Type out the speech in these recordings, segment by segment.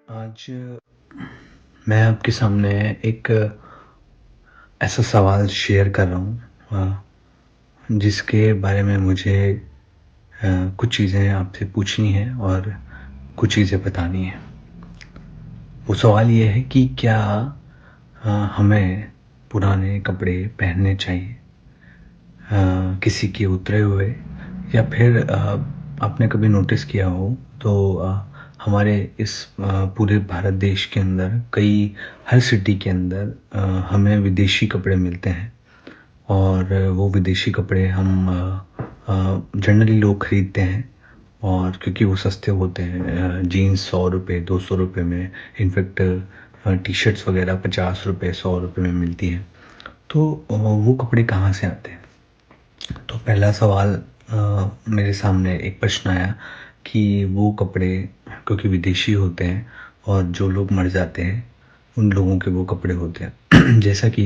आज मैं आपके सामने एक ऐसा सवाल शेयर कर रहा हूँ जिसके बारे में मुझे कुछ चीज़ें आपसे पूछनी हैं और कुछ चीज़ें बतानी हैं। वो सवाल ये है कि क्या हमें पुराने कपड़े पहनने चाहिए किसी के उतरे हुए या फिर आपने कभी नोटिस किया हो तो हमारे इस पूरे भारत देश के अंदर हर सिटी के अंदर हमें विदेशी कपड़े मिलते हैं और वो विदेशी कपड़े हम जनरली लोग खरीदते हैं और क्योंकि वो सस्ते होते हैं जीन्स 100 रुपये 200 रुपये में इनफैक्ट टी शर्ट्स वगैरह 50 रुपये 100 रुपये में मिलती हैं। तो वो कपड़े कहाँ से आते हैं? तो पहला सवाल मेरे सामने एक प्रश्न आया कि वो कपड़े क्योंकि विदेशी होते हैं और जो लोग मर जाते हैं उन लोगों के वो कपड़े होते हैं जैसा कि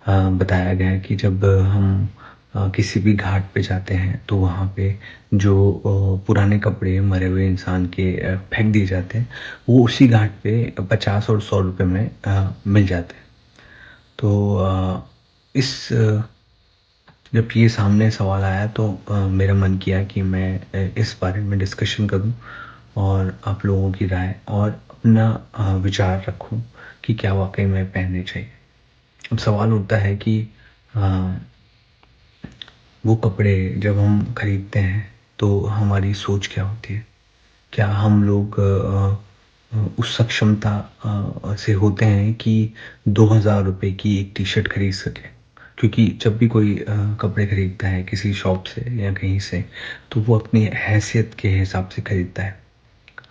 बताया गया है कि जब हम किसी भी घाट पे जाते हैं तो वहाँ पे जो पुराने कपड़े मरे हुए इंसान के फेंक दिए जाते हैं वो उसी घाट पे 50 और 100 रुपये में मिल जाते हैं। तो इस जब ये सामने सवाल आया तो मेरा मन किया कि मैं इस बारे में डिस्कशन करूं और आप लोगों की राय और अपना विचार रखूं कि क्या वाकई में पहनने चाहिए। अब सवाल उठता है कि अ, वो कपड़े जब हम खरीदते हैं तो हमारी सोच क्या होती है? क्या हम लोग उस सक्षमता से होते हैं कि 2,000 रुपये की एक टी शर्ट खरीद सके? क्योंकि जब भी कोई कपड़े खरीदता है किसी शॉप से या कहीं से तो वो अपनी हैसियत के हिसाब से खरीदता है।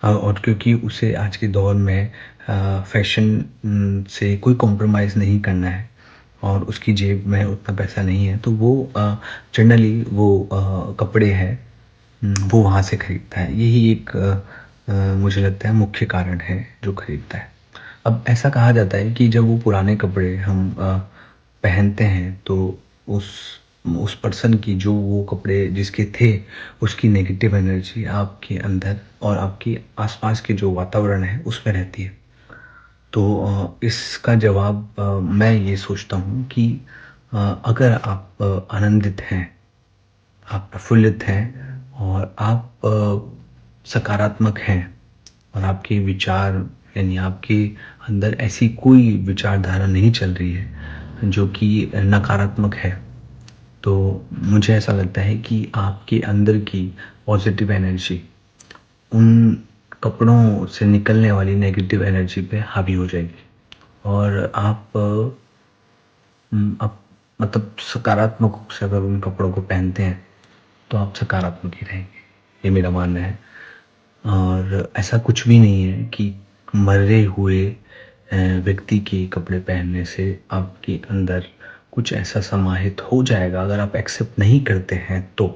और क्योंकि उसे आज के दौर में फैशन से कोई कॉम्प्रोमाइज़ नहीं करना है और उसकी जेब में उतना पैसा नहीं है तो वो जनरली वो कपड़े हैं वो वहाँ से खरीदता है। यही एक मुझे लगता है मुख्य कारण है जो खरीदता है। अब ऐसा कहा जाता है कि जब वो पुराने कपड़े हम पहनते हैं तो उस उस पर्सन की जो वो कपड़े जिसके थे उसकी नेगेटिव एनर्जी आपके अंदर और आपके आसपास के जो वातावरण है उसमें रहती है। तो इसका जवाब मैं ये सोचता हूँ कि अगर आप आनंदित हैं, आप प्रफुल्लित हैं और आप सकारात्मक हैं और आपके विचार यानी आपके अंदर ऐसी कोई विचारधारा नहीं चल रही है जो कि नकारात्मक है, तो मुझे ऐसा लगता है कि आपके अंदर की पॉजिटिव एनर्जी उन कपड़ों से निकलने वाली नेगेटिव एनर्जी पे हावी हो जाएगी और आप मतलब सकारात्मक रूप से अगर उन कपड़ों को पहनते हैं तो आप सकारात्मक ही रहेंगे, ये मेरा मानना है। और ऐसा कुछ भी नहीं है कि मरे हुए व्यक्ति के कपड़े पहनने से आपके अंदर कुछ ऐसा समाहित हो जाएगा अगर आप एक्सेप्ट नहीं करते हैं तो।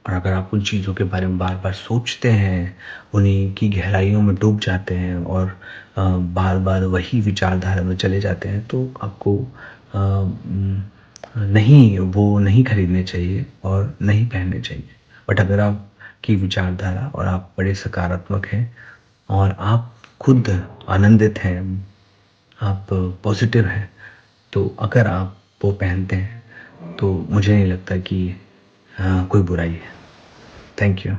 और अगर आप उन चीज़ों के बारे में बार बार सोचते हैं, उन्हीं की गहराइयों में डूब जाते हैं और बार बार वही विचारधारा में चले जाते हैं तो आपको नहीं वो नहीं खरीदने चाहिए और नहीं पहनने चाहिए। बट अगर आपकी विचारधारा और आप बड़े सकारात्मक हैं और आप खुद आनंदित हैं, आप पॉजिटिव हैं, तो अगर आप वो पहनते हैं तो मुझे नहीं लगता कि कोई बुराई है। Thank you.